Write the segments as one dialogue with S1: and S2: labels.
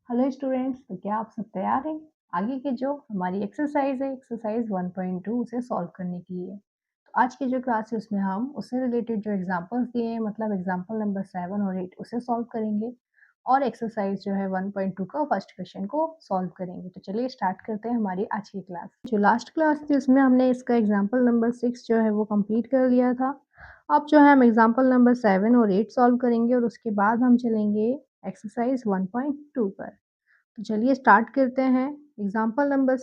S1: Hello students, तो क्या आप सब तैयार हैं आगे की जो हमारी एक्सरसाइज है एक्सरसाइज 1.2 उसे सॉल्व करने के लिए। तो आज की जो क्लास है उसमें हम उससे रिलेटेड जो एग्जांपल्स दिए हैं मतलब एग्जांपल नंबर 7 और 8 उसे सॉल्व करेंगे और एक्सरसाइज जो है 1.2 का फर्स्ट क्वेश्चन को सॉल्व करेंगे। तो चलिए स्टार्ट करते हैं हमारी आज की क्लास। जो लास्ट क्लास थी उसमें हमने इसका एग्जाम्पल नंबर 6 जो है वो कम्प्लीट कर लिया था। अब जो है हम एग्जाम्पल नंबर 7 और 8 सॉल्व करेंगे और उसके बाद हम चलेंगे एक्सरसाइज 1.2 पर। तो चलिए स्टार्ट करते हैं। एग्जाम्पल नंबर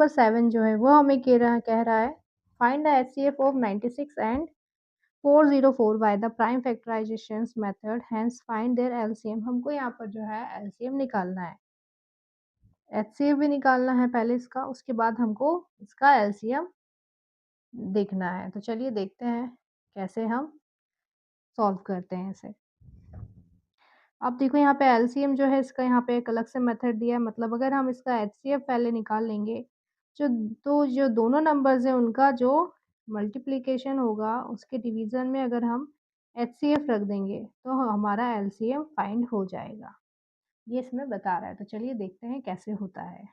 S1: 7 जो है वो हमें कह रहा है find the HCF of 96 and 404 by the prime factorisation method, hence find their LCM. हमको यहाँ पर जो है एलसीएम निकालना है, एचसीएफ भी निकालना है पहले इसका, उसके बाद हमको इसका एलसीएम देखना है। तो चलिए देखते हैं कैसे हम सॉल्व करते हैं इसे। अब देखो यहाँ पे एलसीएम जो है इसका यहाँ पे एक अलग से मेथड दिया है, मतलब अगर हम इसका एचसीएफ पहले निकाल लेंगे जो जो दोनों नंबर्स हैं उनका जो मल्टीप्लिकेशन होगा उसके डिवीजन में अगर हम एचसीएफ रख देंगे तो हमारा एलसीएम फाइंड हो जाएगा। ये इसमें बता रहा है। तो चलिए देखते हैं कैसे होता है।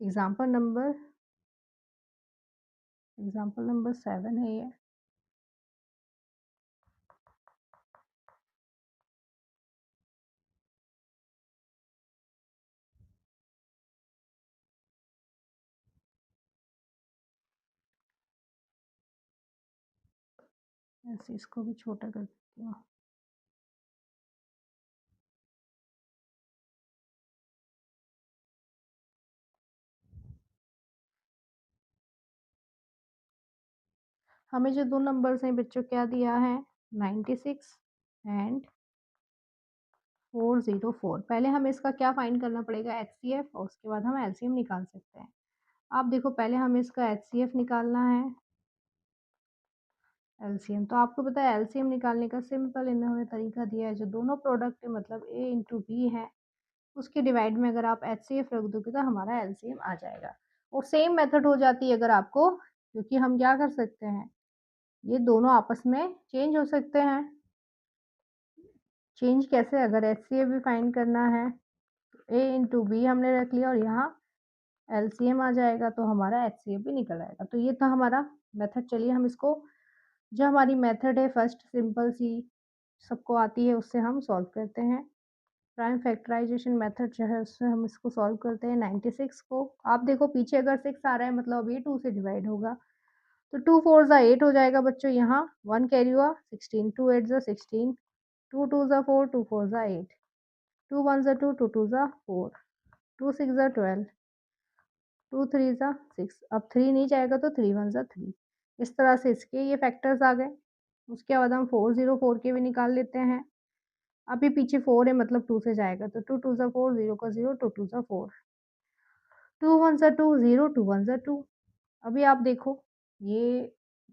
S1: एग्जाम्पल नंबर 7 है ये। ऐसे इसको भी छोटा कर देती हूँ। हमें जो दो नंबर्स हैं बच्चों क्या दिया है, 96 एंड 404। पहले हमें इसका क्या फाइंड करना पड़ेगा, एचसीएफ, और उसके बाद हम एलसीएम निकाल सकते हैं। आप देखो पहले हमें इसका एचसीएफ निकालना है, एलसीएम तो आपको पता है एलसीएम निकालने का सिंपल इन्होंने तरीका दिया है। जो दोनों प्रोडक्ट है मतलब ए इंटू बी है उसके डिवाइड में अगर आप एचसीएफ रख दोगे तो हमारा एलसीएम आ जाएगा। और सेम मेथड हो जाती है अगर आपको, क्योंकि हम क्या कर सकते हैं ये दोनों आपस में चेंज हो सकते हैं। चेंज कैसे, अगर एचसीएफ भी फाइंड करना है तो ए इंटू बी हमने रख लिया और यहाँ एलसीएम आ जाएगा तो हमारा एचसीएफ भी निकल आएगा। तो ये था हमारा मेथड। चलिए हम इसको, जो हमारी मेथड है फर्स्ट सिंपल सी सबको आती है उससे हम सॉल्व करते हैं। प्राइम फैक्टराइजेशन मेथड जो है उससे हम इसको सॉल्व करते हैं 96 को। आप देखो पीछे अगर 6 आ रहा है मतलब ये 2 से डिवाइड होगा तो 2 4 ज़ा 8 हो जाएगा बच्चों। यहाँ 1 कैरी हुआ 16, 2 8 ज़ा 16, 2 2 ज़ा 4, 2 4 ज़ा 8, 2 1 ज़ा 2, 2 2 ज़ा 4, 2 6 ज़ा 12, 2 3 ज़ा 6। अब 3 नहीं जाएगा तो 3 1 ज़ा 3। इस तरह से इसके ये फैक्टर्स आ गए। उसके बाद हम 404 के भी निकाल लेते हैं। अभी पीछे 4 है मतलब 2 से जाएगा तो 2 2 ज़ा 4, 0 का 0, 2 2 ज़ा 4, 2 1 ज़ा 2, 0, 2 1 ज़ा 2। अभी आप देखो ये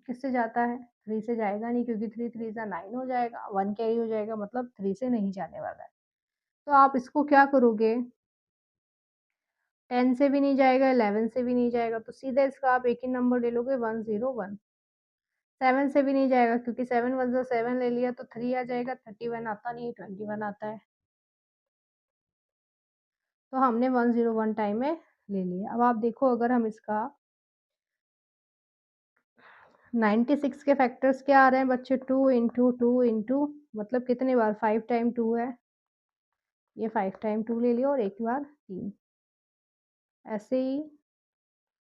S1: किससे जाता है, 3 से जाएगा नहीं क्योंकि 3 3 ज़ा 9 हो जाएगा, 1 कैरी हो जाएगा मतलब 3 से नहीं जाने वाला है। तो आप इसको क्या करोगे, 10 से भी नहीं जाएगा, 11 से भी नहीं जाएगा तो सीधा इसका आप एक ही नंबर ले लोगे 101। 7 से भी नहीं जाएगा क्योंकि 7 1 ज़ा 7 ले लिया तो 3 आ जाएगा, 31 आता नहीं, 21 आता है। तो हमने 101 टाइम में ले लिया। अब आप देखो अगर हम इसका 96 के फैक्टर्स क्या आ रहे हैं बच्चे, 2 इंटू 2 इंटू मतलब कितने बार, 5 टाइम 2 है, ये 5 टाइम 2 ले लिया और एक बार 3। ऐसे ही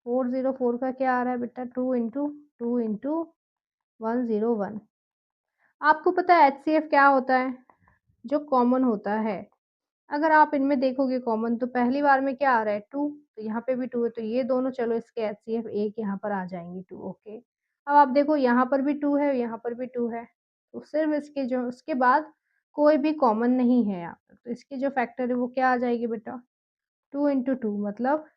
S1: 404 का क्या आ रहा है बेटा, 2 इंटू 2 इंटू 101। आपको पता है एचसीएफ क्या होता है, जो कॉमन होता है। अगर आप इनमें देखोगे कॉमन तो पहली बार में क्या आ रहा है 2, तो यहाँ पे भी 2 है तो ये दोनों चलो इसके एचसीएफ एक यहाँ पर आ जाएंगे 2। ओके, अब आप देखो यहाँ पर भी 2 है, यहाँ पर भी 2 है, तो सिर्फ इसके जो उसके बाद कोई भी कॉमन नहीं है यहाँ पर, तो इसके जो फैक्टर है वो क्या आ जाएगी बेटा, 2 इंटू 2 मतलब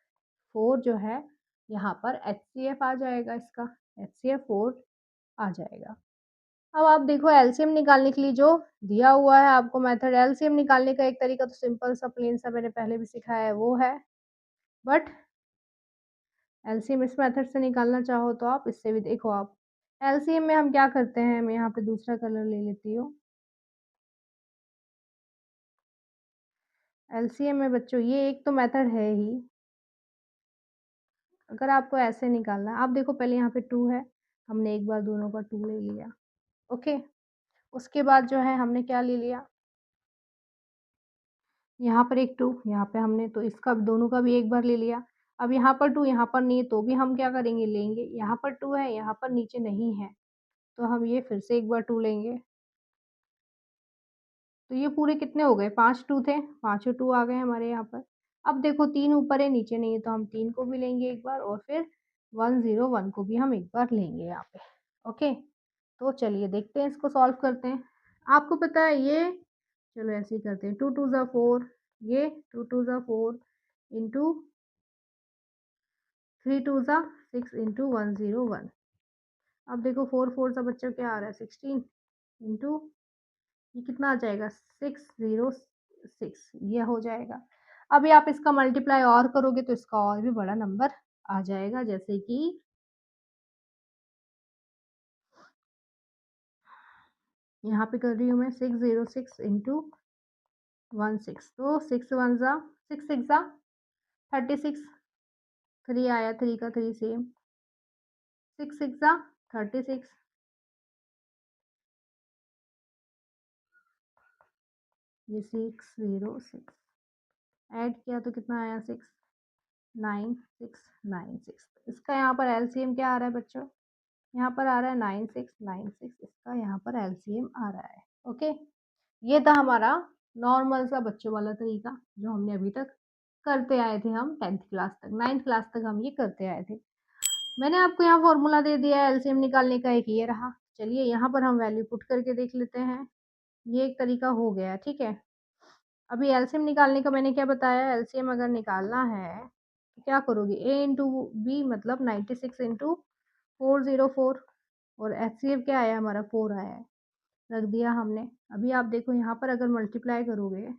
S1: 4 जो है यहाँ पर एचसीएफ आ जाएगा, इसका एचसीएफ 4 आ जाएगा। अब आप देखो एलसीएम निकालने के लिए जो दिया हुआ है आपको मेथड, एलसीएम निकालने का एक तरीका तो सिंपल सा प्लेन सा मैंने पहले भी सिखाया है वो है, बट एलसीएम इस मेथड से निकालना चाहो तो आप इससे भी देखो, आप एलसीएम में हम क्या करते हैं, मैं यहाँ पे दूसरा कलर ले लेती हूँ। एलसीएम में बच्चों ये एक तो मेथड है ही, अगर आपको ऐसे निकालना है, आप देखो पहले यहाँ पे 2 है, हमने एक बार दोनों का 2 ले लिया, ओके। उसके बाद जो है हमने क्या ले लिया, यहाँ पर एक 2, यहाँ पे हमने तो इसका दोनों का भी एक बार ले लिया। अब यहाँ पर 2 यहाँ पर नहीं है तो भी हम क्या करेंगे, लेंगे। यहाँ पर 2 है, यहाँ पर नीचे नहीं है, तो हम ये फिर से एक बार 2 लेंगे। तो ये पूरे कितने हो गए, 5 2 थे, पाँचों 2 आ गए हमारे यहाँ पर। अब देखो 3 ऊपर है, नीचे नहीं है, तो हम 3 को भी लेंगे एक बार और फिर 101 को भी हम एक बार लेंगे यहाँ पे, ओके। तो चलिए देखते हैं, इसको सॉल्व करते हैं। आपको पता है ये, चलो ऐसे ही करते हैं, 2 2 ज़ा 4, ये 2 2 ज़ा 4 इंटू 3 2 ज़ा 6 इंटू 101। अब देखो 4 4 सा बच्चा क्या आ रहा है, 16 इंटू ये कितना आ जाएगा, 606, ये हो जाएगा। अभी आप इसका मल्टीप्लाई और करोगे तो इसका और भी बड़ा नंबर आ जाएगा, जैसे कि यहाँ पे कर रही हूँ मैं 606 इंटू 16, तो 6 1 ज़ा 6 6 ज़ा 36, 3 आया, 3 का 3 सेम, 6 6 ज़ा 36, ये 606 ऐड किया तो कितना आया, 69696। इसका यहाँ पर एलसीएम क्या आ रहा है बच्चों, यहाँ पर आ रहा है 9696, इसका यहाँ पर एलसीएम आ रहा है, ओके। ये था हमारा नॉर्मल सा बच्चों वाला तरीका जो हमने अभी तक करते आए थे, हम 10th क्लास तक, 9th क्लास तक हम ये करते आए थे। मैंने आपको यहाँ फॉर्मूला दे दिया है एलसीएम निकालने का, एक ये रहा। चलिए यहाँ पर हम वैल्यू पुट करके देख लेते हैं, ये एक तरीका हो गया, ठीक है। अभी एलसीएम निकालने का मैंने क्या बताया, एलसीएम अगर निकालना है तो क्या करोगे, ए इंटू बी मतलब 96 इंटू 404, और एचसीएफ क्या आया हमारा, 4 आया है, रख दिया हमने। अभी आप देखो यहाँ पर अगर मल्टीप्लाई करोगे,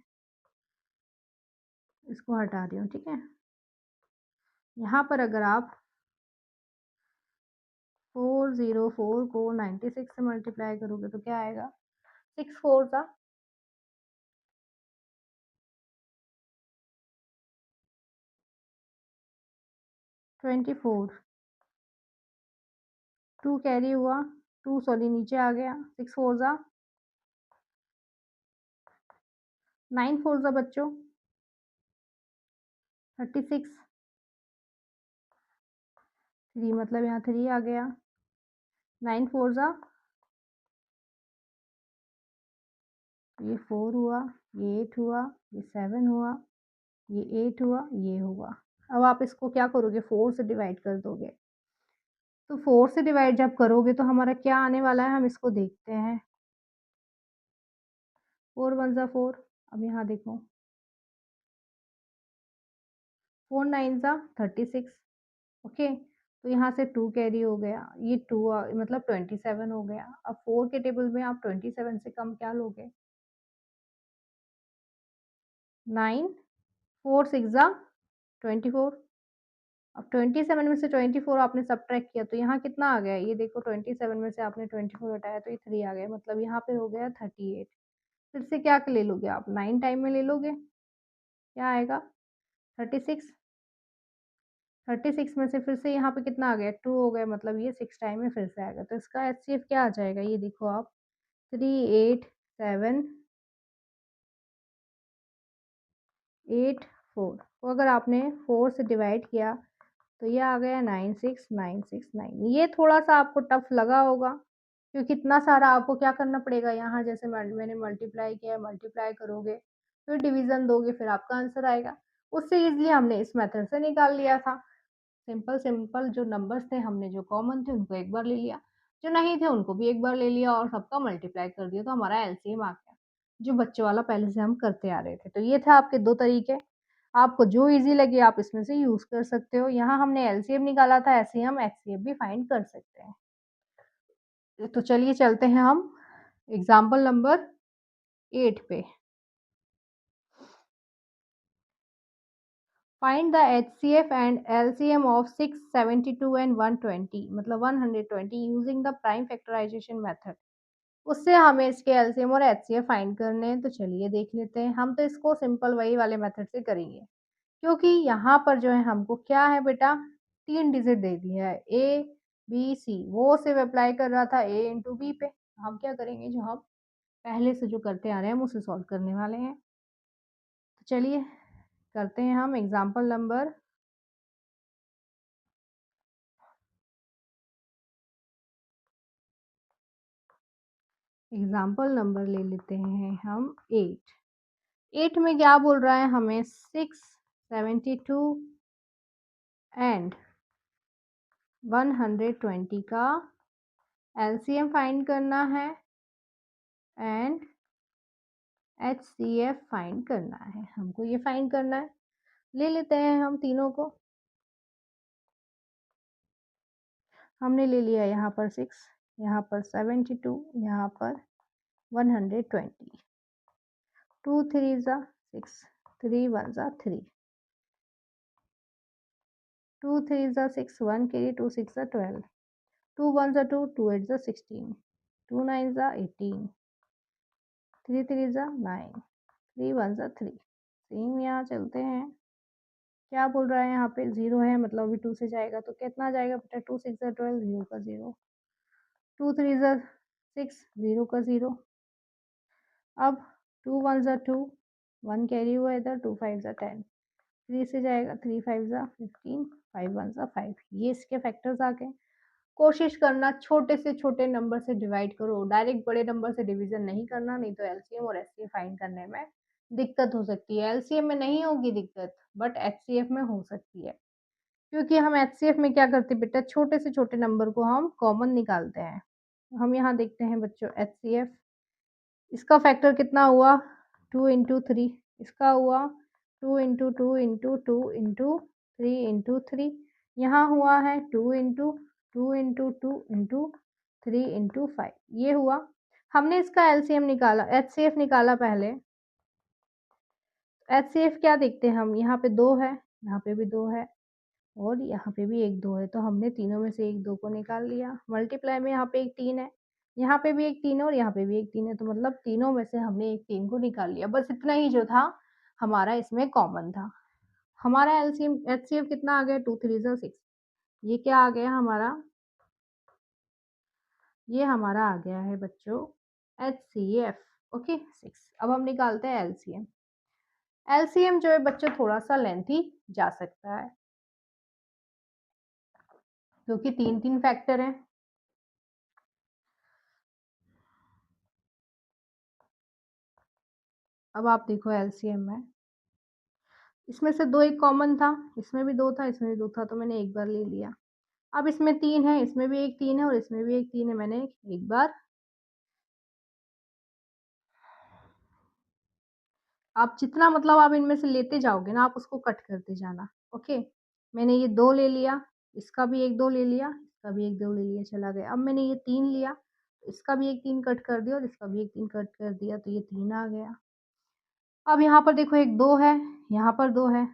S1: इसको हटा रही हूँ, ठीक है। यहाँ पर अगर आप 404 को 96 से मल्टीप्लाई करोगे तो क्या आएगा, 6 4 सा 24, 2 कैरी हुआ, 2 सॉरी नीचे आ गया, 6 4 सा 9 4 सा बच्चों 36, 3 मतलब यहाँ 3 आ गया, 9 4 सा ये 4 हुआ, ये 8 हुआ, ये 7 हुआ, ये 8 हुआ, ये हुआ। अब आप इसको क्या करोगे, 4 से डिवाइड कर दोगे। तो 4 से डिवाइड जब करोगे तो हमारा क्या आने वाला है, हम इसको देखते हैं। 4 1 ज़ा 4, अब यहाँ देखो 4 9 ज़ा 36, ओके। तो यहाँ से 2 कैरी हो गया, ये 2 मतलब 27 हो गया। अब 4 के टेबल में आप 27 से कम क्या लोगे, 9, 4 6 ज़ा 24। अब 27 में से 24 आपने सब्ट्रैक्ट किया तो यहाँ कितना आ गया, ये देखो 27 में से आपने 24 हटाया तो ये 3 आ गया, मतलब यहाँ पे हो गया 38। फिर से क्या ले लोगे आप, 9 टाइम में ले लोगे, क्या आएगा 36, 36 में से फिर से यहाँ पे कितना आ गया, 2 हो गया, मतलब ये 6 टाइम में फिर से आएगा। तो इसका एचसीएफ क्या आ जाएगा, ये देखो आप 387 84 को अगर आपने 4 से डिवाइड किया तो ये आ गया 96969। ये थोड़ा सा आपको टफ लगा होगा क्योंकि इतना सारा आपको क्या करना पड़ेगा, यहाँ जैसे मैंने मल्टीप्लाई किया, मल्टीप्लाई करोगे फिर डिवीजन दोगे फिर आपका आंसर आएगा। उससे इजली हमने इस मेथड से निकाल लिया था। सिंपल सिंपल जो नंबर्स थे हमने जो कॉमन थे उनको एक बार ले लिया, जो नहीं थे उनको भी एक बार ले लिया और सबका मल्टीप्लाई कर दिया तो हमारा एलसीएम आ गया, जो बच्चों वाला पहले से हम करते आ रहे थे। तो ये थे आपके 2 तरीके, आपको जो ईज़ी लगे आप इसमें से यूज़ कर सकते हो। यहाँ हमने एलसीएम निकाला था, ऐसे ही हम एचसीएफ भी फाइंड कर सकते हैं। तो चलिए चलते हैं हम एग्ज़ाम्पल नंबर 8 पे। Find the HCF and LCM of 672 and 120 मतलब 120 using the prime factorisation method. उससे हमें इसके एलसीएम और एचसीएफ फाइंड करने हैं, तो चलिए देख लेते हैं। हम तो इसको सिंपल वही वाले मेथड से करेंगे, क्योंकि यहाँ पर जो है हमको क्या है बेटा, 3 डिजिट दे दिया है, ए बी सी, वो सिर्फ अप्लाई कर रहा था ए इंटू बी पे। हम क्या करेंगे, जो हम पहले से जो करते आ रहे हैं हम उसे सॉल्व करने वाले हैं। तो चलिए करते हैं हम एग्जाम्पल नंबर ले लेते हैं हम 8। 8 में क्या बोल रहा है हमें, 672 एंड 120 का एलसीएम फाइंड करना है एंड HCF फाइंड करना है। हमको ये फाइंड करना है। ले लेते हैं हम तीनों को। हमने ले लिया यहाँ पर 6, यहाँ पर 72, यहाँ पर 120। 2 3 ज़ा 6, 3 1 ज़ा 3, 2 3 ज़ा 6, 1 carry, 2 6 ज़ा 12, 2 1 ज़ा 2, 2 8 ज़ा 16, 2 9 ज़ा 18, 3 3 ज़ा 9, 3 1 ज़ा 3। सेम यहाँ चलते हैं। क्या बोल रहा है यहाँ पे, 0 है मतलब अभी 2 से जाएगा तो कितना जाएगा बेटा, 2 6 ज़ा 12, 0 का 0, 2 3 ज़ा 6, 0 का 0। अब 2 1 ज़ा 2, 1 कैरी हुआ इधर, 2 5 ज़ा 10, 3 से जाएगा, 3 5 ज़ा 15, 5 1 ज़ा 5। ये इसके फैक्टर्स आ गए। कोशिश करना छोटे से छोटे नंबर से डिवाइड करो, डायरेक्ट बड़े नंबर से डिवीजन नहीं करना, नहीं तो एलसीएम और एचसीएफ फाइंड करने में दिक्कत हो सकती है। एलसीएम में नहीं होगी दिक्कत, बट एचसीएफ में हो सकती है, क्योंकि हम एचसीएफ में क्या करते हैं बेटा, छोटे से छोटे नंबर को हम कॉमन निकालते हैं। हम यहाँ देखते हैं बच्चों एचसीएफ, इसका फैक्टर कितना हुआ, 2 इंटू 3, इसका हुआ 2 इंटू 2 इंटू 2 इंटू 3 इंटू 3, यहाँ हुआ है 2 इंटू 2 इंटू 2 इंटू 3 इंटू 5, ये हुआ। हमने इसका एलसीएम निकाला, एचसीएफ निकाला पहले। एचसीएफ क्या देखते हैं हम, यहाँ पे 2 है, यहाँ पे भी 2 है, और यहाँ पे भी 1 2 है, तो हमने तीनों में से 1 2 को निकाल लिया। मल्टीप्लाई में यहाँ पे एक 3 है, यहाँ पे भी एक 3 है और यहाँ पे भी एक 3 है, तो मतलब तीनों में से हमने एक 3 को निकाल लिया। बस इतना ही जो था हमारा इसमें कॉमन था। हमारा एलसीएम एचसीएफ कितना आ गया, 2 3 ज़ा 6। ये क्या आ गया हमारा, ये हमारा आ गया है बच्चों एचसीएफ। ओके 6। अब हम निकालते हैं एलसीएम। एलसीएम जो है बच्चों थोड़ा सा लेंथी जा सकता है, क्योंकि 3 फैक्टर हैं। अब आप देखो एलसीएम में, इसमें से 2 एक कॉमन था, इसमें भी 2 था, इसमें भी 2 था, तो मैंने एक बार ले लिया। अब इसमें 3 है, इसमें भी एक 3 है और इसमें भी एक 3 है, मैंने एक बार। आप जितना मतलब आप इनमें से लेते जाओगे ना, आप उसको कट करते जाना। ओके, मैंने ये 2 ले लिया, इसका भी एक 2 ले लिया, इसका भी एक 2 ले लिया, चला गया। अब मैंने ये 3 लिया, इसका भी एक 3 कट कर दिया और इसका भी एक 3 कट कर दिया, तो ये 3 आ गया। अब यहाँ पर देखो एक 2 है, यहाँ पर 2 है,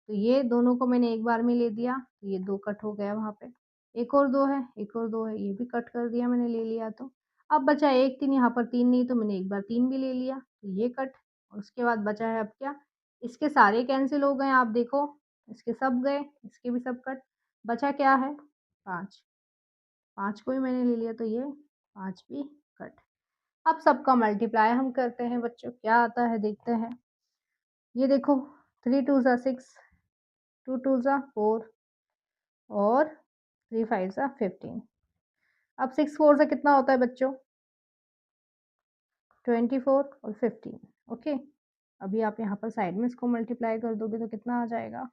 S1: तो ये दोनों को मैंने एक बार में ले दिया, तो ये 2 कट हो गया वहाँ पे। एक और 2 है, एक और 2 है, ये भी कट कर दिया मैंने ले लिया तो। अब बचा 1 3, यहाँ पर 3 नहीं, तो मैंने एक बार 3 भी ले लिया, तो ये कट। और उसके बाद बचा है अब क्या, इसके सारे कैंसिल हो गए, आप देखो इसके सब गए, इसके भी सब कट। बचा क्या है, 5, 5 को भी मैंने ले लिया, तो ये 5 भी कट। अब सबका मल्टीप्लाई हम करते हैं बच्चों, क्या आता है देखते हैं। ये देखो 3 2 ज़ा 6, 2 2 ज़ा 4 और 3 5 ज़ा 15। अब 6 4 से कितना होता है बच्चों, 24 और 15। ओके, अभी आप यहाँ पर साइड में इसको मल्टीप्लाई कर दोगे तो कितना आ जाएगा,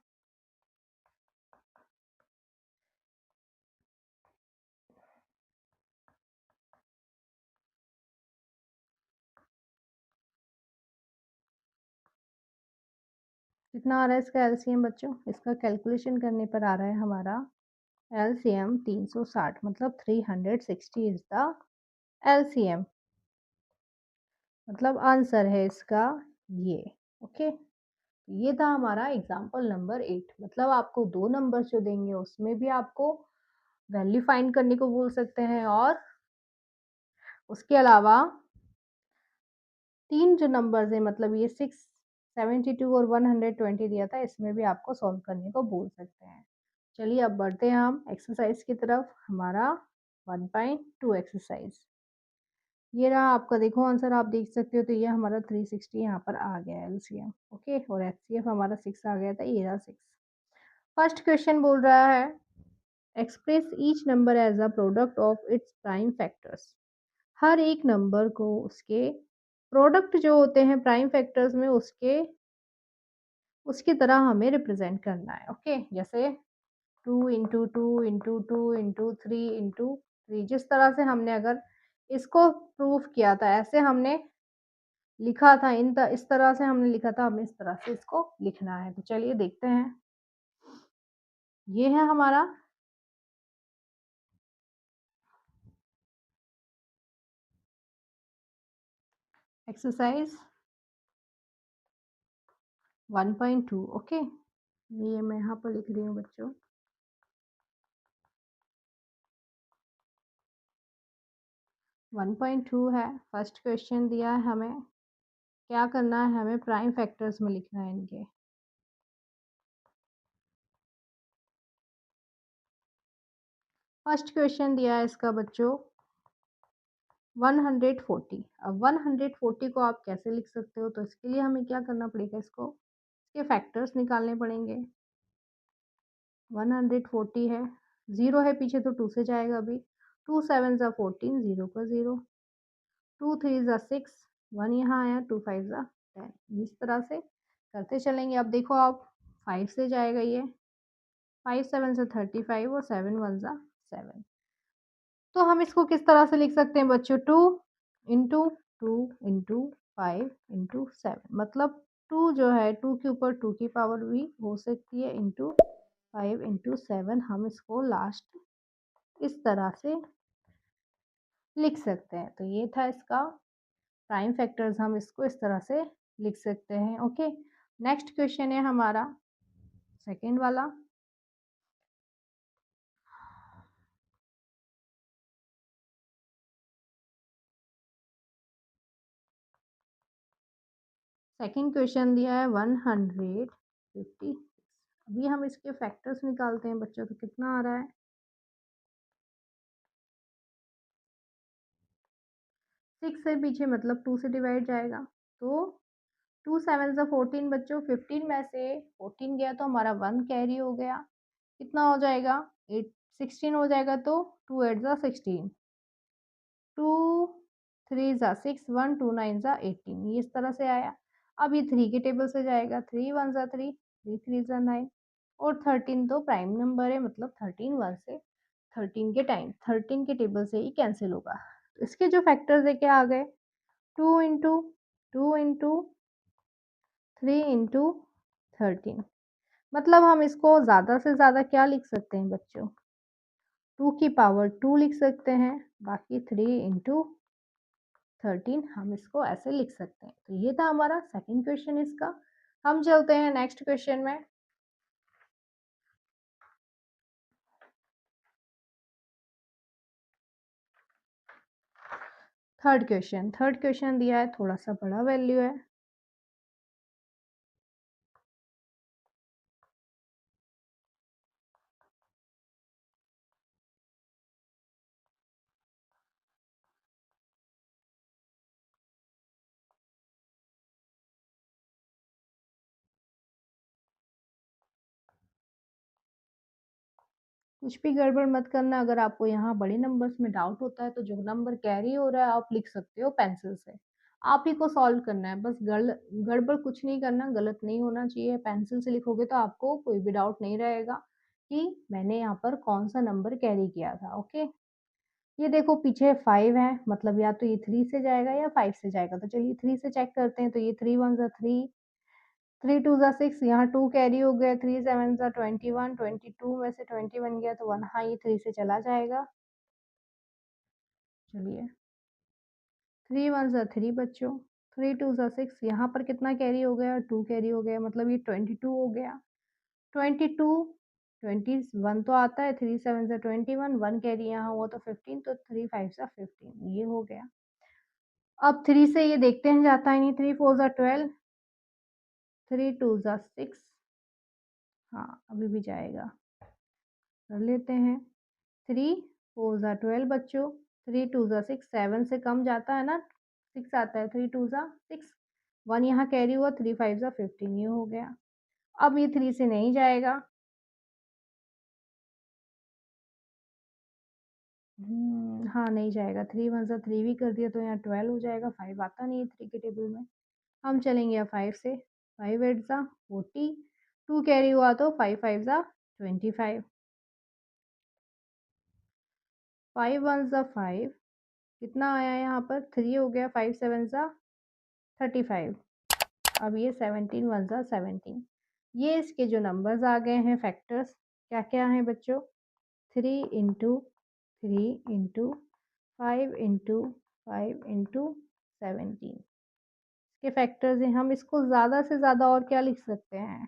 S1: कितना आ रहा है इसका एलसीएम बच्चों, इसका कैलकुलेशन करने पर आ रहा है हमारा एलसीएम 360, मतलब 360 इज द एलसीएम, मतलब आंसर है इसका ये। ओके, ये था हमारा एग्जाम्पल नंबर 8। मतलब आपको 2 नंबर जो देंगे उसमें भी आपको वैल्यू फाइंड करने को बोल सकते हैं, और उसके अलावा 3 जो नंबर्स हैं, मतलब ये 6, 72 और 120 दिया था, इसमें भी आपको सॉल्व करने को बोल सकते हैं। चलिए अब बढ़ते हैं हम एक्सरसाइज की तरफ। हमारा 1.2 एक्सरसाइज ये रहा आपका। देखो आंसर आप देख सकते हो, तो ये हमारा 360 यहाँ पर आ गया है एलसीएम, ओके। और एचसीएफ हमारा 6 आ गया था, ये रहा 6। फर्स्ट क्वेश्चन बोल रहा है express each number as a product of its prime factors. हर एक नंबर को उसके प्रोडक्ट जो होते हैं प्राइम फैक्टर्स में, उसकी तरह हमें रिप्रेजेंट करना है, ओके। जैसे 2 इंटू 2 इंटू 2 इंटू 3 इंटू 3, जिस तरह से हमने अगर इसको प्रूफ किया था, ऐसे हमने लिखा था, इस तरह से हमने लिखा था, हमें इस तरह से इसको लिखना है। तो चलिए देखते हैं। ये है हमारा एक्सरसाइज 1.2, ओके। ये मैं यहाँ पर लिख रही हूँ बच्चों। वन पॉइंट टू है। फर्स्ट क्वेश्चन दिया है हमें, क्या करना है, हमें प्राइम फैक्टर्स में लिखना है इनके। फर्स्ट क्वेश्चन दिया है इसका बच्चों 140। अब 140 को आप कैसे लिख सकते हो, तो इसके लिए हमें क्या करना पड़ेगा, इसको इसके फैक्टर्स निकालने पड़ेंगे। 140 है, 0 है पीछे तो 2 से जाएगा अभी। 2 7 ज़ा 14, 0 का 0, 2 3 ज़ा 6, 1 यहाँ आया, 2 5 ज़ा 10। इस तरह से करते चलेंगे। अब देखो आप 5 से जाएगा ये, 5 7 ज़ा 35 और 7 1 ज़ा 7। तो हम इसको किस तरह से लिख सकते हैं बच्चों, 2 इंटू 2 इंटू 5 इंटू 7। मतलब 2 जो है 2 के ऊपर 2 की पावर भी हो सकती है, इंटू 5 इंटू 7। हम इसको लास्ट इस तरह से लिख सकते हैं। तो ये था इसका प्राइम फैक्टर्स, हम इसको इस तरह से लिख सकते हैं, ओके। नेक्स्ट क्वेश्चन है हमारा सेकेंड वाला। सेकेंड क्वेश्चन दिया है 156। अभी हम इसके फैक्टर्स निकालते हैं बच्चों। तो कितना आ रहा है, 6 से पीछे मतलब 2 से डिवाइड जाएगा। तो 2 7 ज़ा 14 बच्चों, 15 में से 14 गया तो हमारा 1 कैरी हो गया। कितना हो जाएगा, 8 16 हो जाएगा। तो 2 8 ज़ा 16, 2 3 ज़ा 6, 1 2 9 ज़ा 18, ये इस तरह से आया। अब ये 3 के टेबल से जाएगा, 3 1 ज़ा 3, 3 3 ज़ा 9, और 13 तो प्राइम नंबर है, मतलब 13 1 से 13 के टेबल से ही कैंसिल होगा। तो इसके जो फैक्टर्स है क्या आ गए, 2 इंटू 2 इंटू 3 इंटू 13। मतलब हम इसको ज़्यादा से ज़्यादा क्या लिख सकते हैं बच्चों, 2 की पावर 2 लिख सकते हैं। बाकी 3 इंटू 13 हम इसको ऐसे लिख सकते हैं। तो ये था हमारा सेकंड क्वेश्चन इसका। हम चलते हैं नेक्स्ट क्वेश्चन में। थर्ड क्वेश्चन दिया है, थोड़ा सा बड़ा वैल्यू है। कुछ भी गड़बड़ मत करना। अगर आपको यहाँ बड़े नंबर्स में डाउट होता है, तो जो नंबर कैरी हो रहा है आप लिख सकते हो पेंसिल से। आप ही को सॉल्व करना है, बस गड़बड़ कुछ नहीं करना, गलत नहीं होना चाहिए। पेंसिल से लिखोगे तो आपको कोई भी डाउट नहीं रहेगा कि मैंने यहाँ पर कौन सा नंबर कैरी किया था, ओके। ये देखो पीछे 5 है, मतलब या तो ये 3 से जाएगा या 5 से जाएगा। तो चलिए 3 से चेक करते हैं। तो ये 3 1 ज़ा 3, 3 2 ज़ा 6, यहाँ 2 कैरी हो गया। 3 7 ज़ा 21, 22 में से 20 बन गया तो 1, हाँ ये 3 से चला जाएगा। चलिए 3 1 ज़ा 3 बच्चों, 3 2 ज़ा 6, यहाँ पर कितना कैरी हो गया? 2 कैरी हो गया, मतलब ये 22 हो गया। 22 21 तो आता है, 3 7 ज़ा 21, 1 कैरी यहाँ हुआ तो 15, तो 3 5 ज़ा 15, ये हो गया। अब 3 से ये देखते हैं जाता ही नहीं, 3 4 ज़ा 12, 3 2 ज़ा 6, हाँ, अभी भी जाएगा। कर लेते हैं। 3 4 ज़ा 12 बच्चों, 3 2 ज़ा 6, 7 से कम जाता है ना, 6 आता है, 3 2 ज़ा 6, 1 यहाँ कैरी हुआ, 3 5 ज़ा 15, ये हो गया। अब ये 3 से नहीं जाएगा। हाँ, नहीं जाएगा, 3 1 ज़ा 3 भी कर दिया तो यहाँ 12 हो जाएगा, 5 आता नहीं है 3 के टेबल में। हम चलेंगे अब 5 से, 5 8 ज़ा 40, 2 कैरी हुआ तो 5 5 ज़ा 25, 5 1 ज़ा 5, कितना आया यहाँ पर? 3 हो गया, 5 7 ज़ा 35, अब ये 17 1 ज़ा 17। ये इसके जो नंबर्स आ गए हैं फैक्टर्स, क्या-क्या हैं बच्चों? 3 इंटू 3 इंटू 5 इंटू 5 इंटू 17 के फैक्टर्स हैं। हम इसको ज़्यादा से ज़्यादा और क्या लिख सकते हैं?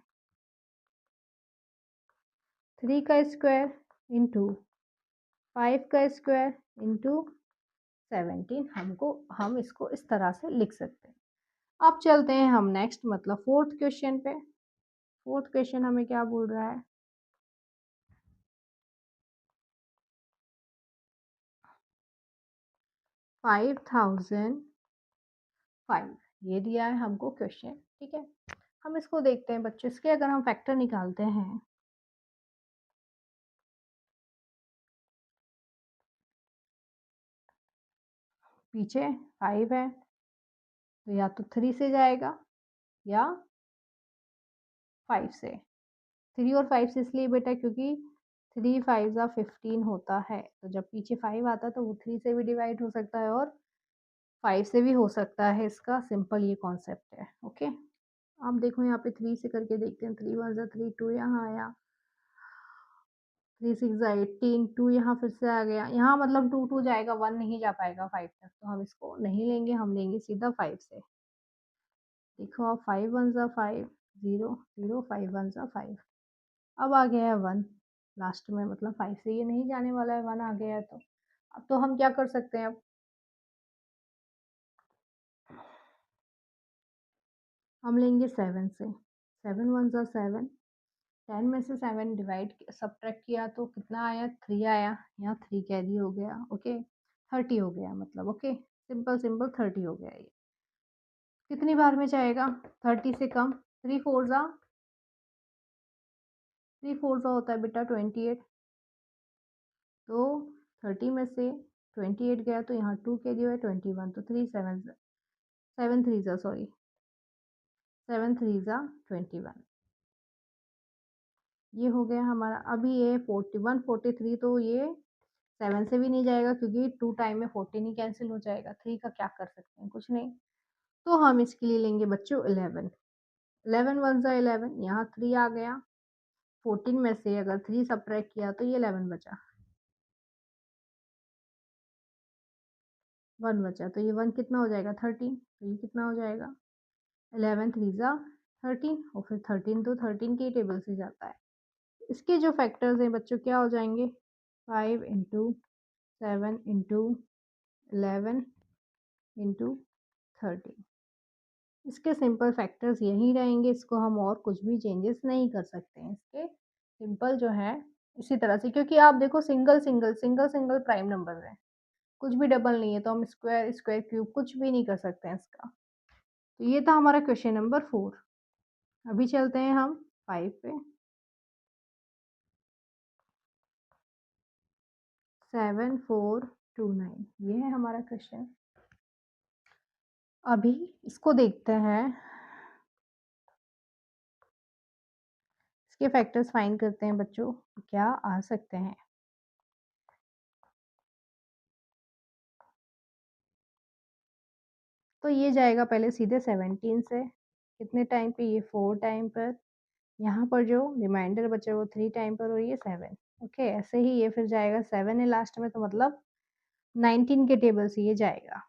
S1: 3 का स्क्वायर इंटू 5 का स्क्वायर इंटू 17, हम इसको इस तरह से लिख सकते हैं। अब चलते हैं हम नेक्स्ट मतलब फोर्थ क्वेश्चन पे। फोर्थ क्वेश्चन हमें क्या बोल रहा है? 5005, ये दिया है हमको क्वेश्चन, ठीक है। हम इसको देखते हैं बच्चों, इसके अगर हम फैक्टर निकालते हैं, पीछे 5 है तो या तो 3 से जाएगा या 5 से। 3 और 5 से इसलिए बेटा क्योंकि 3 5 ज़ा 15 होता है, तो जब पीछे 5 आता है तो वो 3 से भी डिवाइड हो सकता है और 5 से भी हो सकता है, इसका सिंपल ये कॉन्सेप्ट है, ओके। आप देखो यहाँ पे 3 से करके देखते हैं, 3 1 ज़ा 3, 2 यहाँ आया, 3 6 ज़ा 18, 2 यहाँ फिर से आ गया, यहाँ मतलब 2 2 जाएगा, 1 नहीं जा पाएगा 5 तक, तो हम इसको नहीं लेंगे, हम लेंगे सीधा 5 से। देखो आप 5 1 ज़ा 5, 0 0, 5 1 ज़ा 5, अब आ गया है 1 लास्ट में, मतलब 5 से ये नहीं जाने वाला है, 1 आ गया है तो। अब तो हम क्या कर सकते हैं, अब हम लेंगे 7 से, 7 1 ज़ा 7, 10 में से 7 डिवाइड सब्ट्रैक्ट किया तो कितना आया? 3 आया, यहाँ 3 कैरी हो गया, ओके, 30 हो गया मतलब, ओके, सिंपल सिंपल 30 हो गया ये। कितनी बार में जाएगा? 30 से कम, 3 4 ज़ा, 3 4 ज़ा होता है बेटा 28, तो 30 में से 28 गया तो यहाँ 2 कैरी हुआ 21, तो 3 7 7 3 ज़ा सॉरी 7 3 ज़ा 21, ये हो गया हमारा। अभी ये 41 43 तो ये 7 से भी नहीं जाएगा क्योंकि 2 टाइम में 14 ही कैंसिल हो जाएगा, 3 का क्या कर सकते हैं? कुछ नहीं। तो हम इसके लिए लेंगे बच्चों 11, 11 1 ज़ा 11, यहाँ 3 आ गया, 14 में से अगर 3 सब्ट्रैक्ट किया तो ये 11 बचा, 1 बचा, तो ये 1 कितना हो जाएगा? 13, तो ये कितना हो जाएगा? 11 3 ज़ा 13, और फिर 13 तो 13 के टेबल से जाता है। इसके जो फैक्टर्स हैं बच्चों क्या हो जाएंगे? 5 इंटू 7 इंटू 11 इंटू 13, इसके सिंपल फैक्टर्स यही रहेंगे, इसको हम और कुछ भी चेंजेस नहीं कर सकते हैं, इसके सिंपल जो है इसी तरह से, क्योंकि आप देखो single single single single prime number है, कुछ भी डबल नहीं है, तो हम स्क्वायर स्क्वायर क्यूब कुछ भी नहीं कर सकते हैं इसका। तो ये था हमारा क्वेश्चन नंबर 4। अभी चलते हैं हम 5 पे। 7429, ये है हमारा क्वेश्चन। अभी इसको देखते हैं, इसके फैक्टर्स फाइंड करते हैं बच्चों, क्या आ सकते हैं। तो ये जाएगा पहले सीधे 17 से, कितने टाइम पे? ये 4 टाइम पर, यहाँ पर जो रिमाइंडर बचा वो 3 टाइम पर और ये 7, ओके। ऐसे ही ये फिर जाएगा 7 है लास्ट में, तो मतलब 19 के टेबल से ये जाएगा।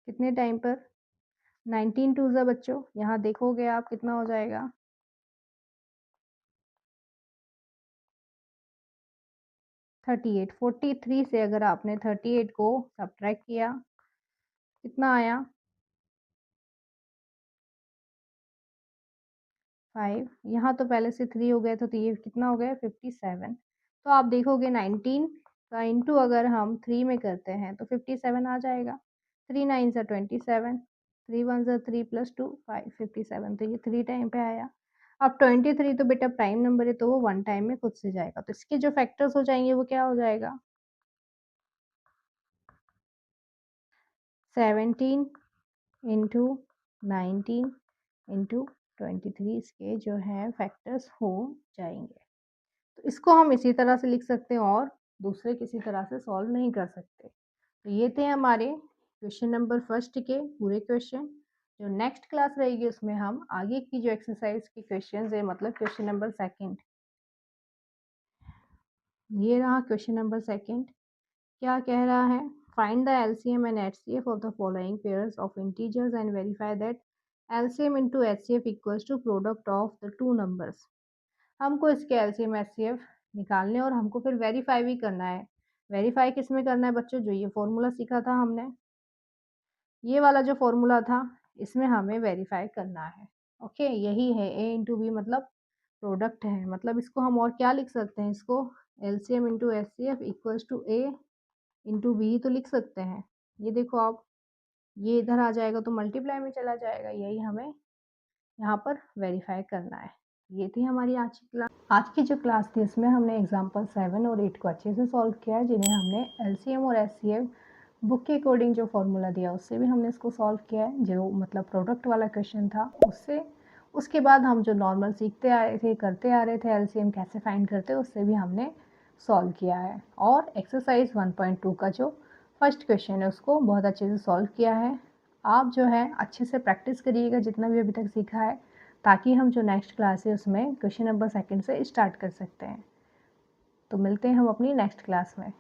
S1: कितने टाइम पर 19 टू ज़ा बच्चों, यहाँ देखोगे आप कितना हो जाएगा 38। 43 से अगर आपने 38 को सब्ट्रैक्ट किया कितना आया 5। यहाँ तो पहले से 3 हो गया था तो ये कितना हो गया 57। तो आप देखोगे 19 का इंटू अगर हम 3 में करते हैं तो 57 आ जाएगा। 3 9 ज़ा 27, 3 1 ज़ा 3 प्लस 2 5 57, तो ये 3 टाइम पे आया। अब 23 तो बेटा प्राइम नंबर है तो वो 1 टाइम में खुद से जाएगा, तो इसके जो फैक्टर्स हो जाएंगे वो क्या हो जाएगा 17 इंटू 19 इंटू 23 इसके जो है फैक्टर्स हो जाएंगे। तो इसको हम इसी तरह से लिख सकते हैं और दूसरे किसी तरह से सॉल्व नहीं कर सकते। तो ये थे हमारे क्वेश्चन नंबर फर्स्ट के पूरे क्वेश्चन। जो नेक्स्ट क्लास रहेगी उसमें हम आगे की जो एक्सरसाइज के क्वेश्चन है मतलब क्वेश्चन नंबर सेकंड, ये रहा क्वेश्चन नंबर सेकंड। क्या कह रहा है, find the LCM and HCF of the following pairs of integers and verify that LCM into HCF equals to product of the two numbers. हमको इसके एलसीएम एचसीएफ निकालने और हमको फिर वेरीफाई भी करना है। वेरीफाई किस में करना है बच्चों, जो ये फॉर्मूला सीखा था हमने, ये वाला जो फॉर्मूला था इसमें हमें वेरीफाई करना है। ओके, यही है ए इंटू बी मतलब प्रोडक्ट है, मतलब इसको हम और क्या लिख सकते हैं, इसको LCM into HCF equals to A into B तो लिख सकते हैं। ये देखो आप, ये इधर आ जाएगा तो मल्टीप्लाई में चला जाएगा, यही हमें यहाँ पर वेरीफाई करना है। ये थी हमारी आज की क्लास। आज की जो क्लास थी इसमें हमने एग्जाम्पल 7 और 8 को अच्छे से सॉल्व किया है, जिन्हें हमने एलसीएम और एचसीएफ बुक के अकॉर्डिंग जो फॉर्मूला दिया उससे भी हमने इसको सॉल्व किया है, जो मतलब प्रोडक्ट वाला क्वेश्चन था उससे। उसके बाद हम जो नॉर्मल सीखते आ रहे थे, करते आ रहे थे, एलसीएम कैसे फाइंड करते हैं उससे भी हमने सॉल्व किया है। और एक्सरसाइज 1.2 का जो फर्स्ट क्वेश्चन है उसको बहुत अच्छे से सॉल्व किया है। आप जो है अच्छे से प्रैक्टिस करिएगा जितना भी अभी तक सीखा है, ताकि हम जो नेक्स्ट क्लास है उसमें क्वेश्चन नंबर सेकंड से स्टार्ट कर सकते हैं। तो मिलते हैं हम अपनी नेक्स्ट क्लास में।